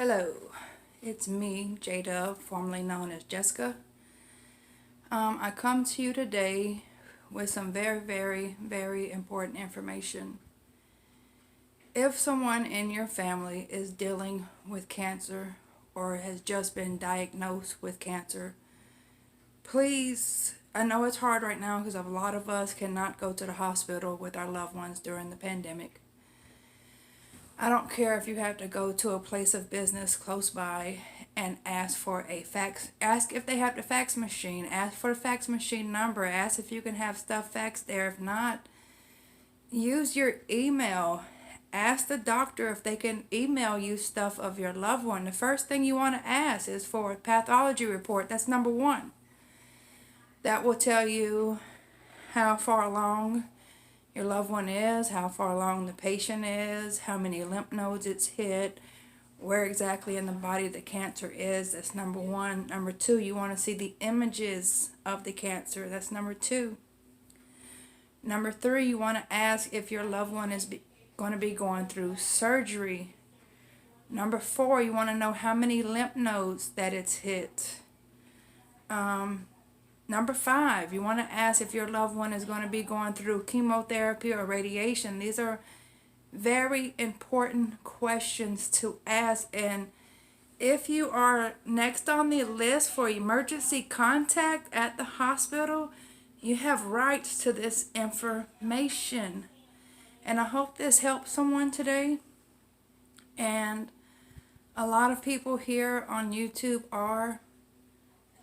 Hello, it's me, J-Dub, formerly known as Jessica. I come to you today with some very important information. If someone in your family is dealing with cancer or has just been diagnosed with cancer, please, I know it's hard right now because a lot of us cannot go to the hospital with our loved ones during the pandemic. I don't care if you have to go to a place of business close by and ask for a fax. Ask if they have the fax machine. Ask for the fax machine number. Ask if you can have stuff faxed there. If not, use your email. Ask the doctor if they can email you stuff of your loved one. The first thing you want to ask is for a pathology report. That's number one. That will tell you how far along your loved one is, how far along the patient is, how many lymph nodes it's hit, where exactly in the body the cancer is. That's number one. Number two, you want to see the images of the cancer. That's number two. Number three, you want to ask if your loved one is going to be going through surgery. Number four, you want to know how many lymph nodes that it's hit. Number five, you want to ask if your loved one is going to be going through chemotherapy or radiation. These are very important questions to ask. And if you are next on the list for emergency contact at the hospital, you have rights to this information. And I hope this helps someone today. And a lot of people here on YouTube are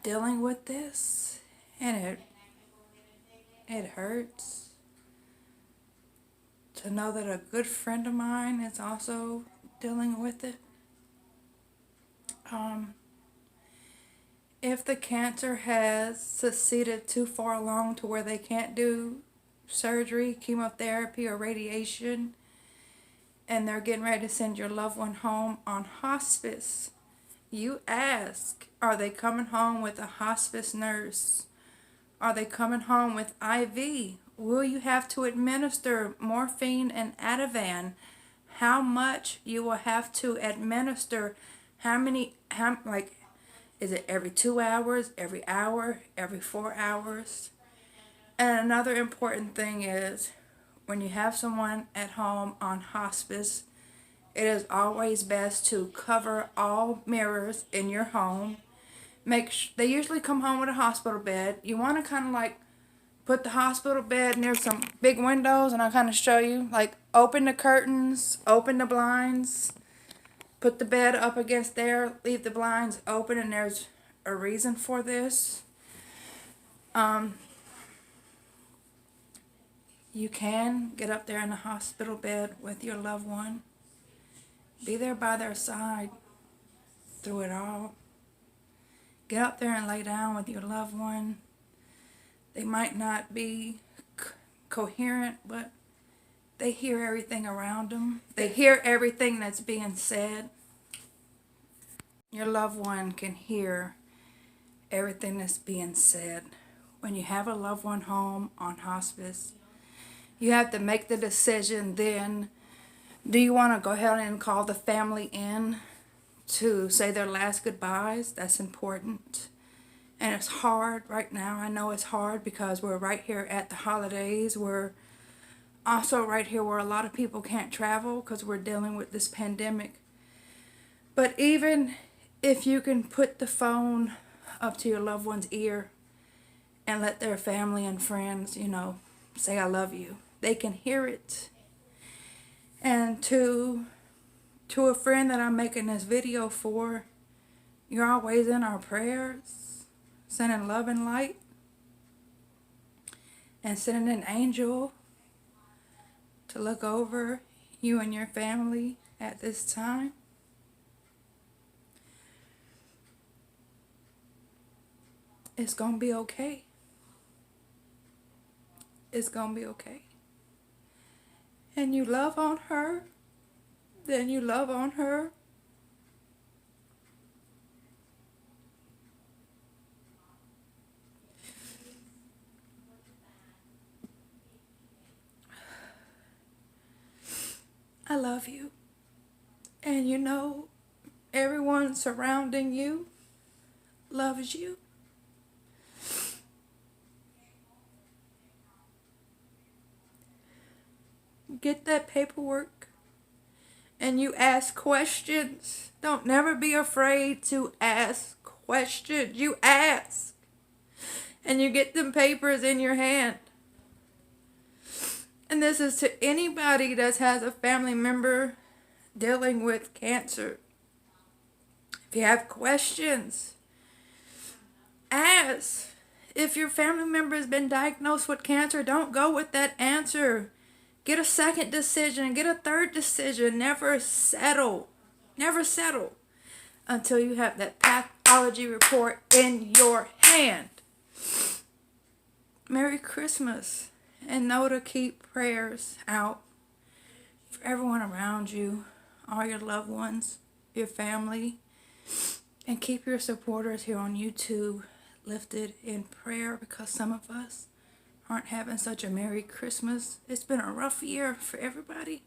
dealing with this, and it hurts to know that a good friend of mine is also dealing with it. If the cancer has succeeded too far along to where they can't do surgery, chemotherapy, or radiation, and they're getting ready to send your loved one home on hospice, you ask, are they coming home with a hospice nurse? Are they coming home with IV? Will you have to administer morphine and Ativan? How much you will have to administer? Is it every 2 hours, every hour, every 4 hours? And another important thing is, when you have someone at home on hospice, it is always best to cover all mirrors in your home. They usually come home with a hospital bed. You want to kind of like put the hospital bed near some big windows, and I'll kind of show you. Like, open the curtains, open the blinds, put the bed up against there, leave the blinds open, and there's a reason for this. You can get up there in the hospital bed with your loved one. Be there by their side through it all. Get up there and lay down with your loved one. They might not be coherent, but they hear everything around them. They hear everything that's being said. Your loved one can hear everything that's being said. When you have a loved one home on hospice, you have to make the decision then. Do you want to go ahead and call the family in to say their last goodbyes? That's important. And it's hard right now. I know it's hard because we're right here at the holidays. We're also right here where a lot of people can't travel because we're dealing with this pandemic. But even if you can put the phone up to your loved one's ear and let their family and friends, say I love you, they can hear it. And to a friend that I'm making this video for, you're always in our prayers, sending love and light, and sending an angel to look over you and your family at this time. It's gonna be okay. It's gonna be okay. And you love on her, then you love on her. I love you. And everyone surrounding you loves you. Get that paperwork and you ask questions. Don't never be afraid to ask questions. You ask. And you get them papers in your hand. And this is to anybody that has a family member dealing with cancer. If you have questions, ask. If your family member has been diagnosed with cancer, don't go with that answer. Get a second decision. Get a third decision. Never settle. Never settle until you have that pathology report in your hand. Merry Christmas. And know to keep prayers out for everyone around you, all your loved ones, your family. And keep your supporters here on YouTube lifted in prayer, because some of us aren't having such a Merry Christmas. It's been a rough year for everybody.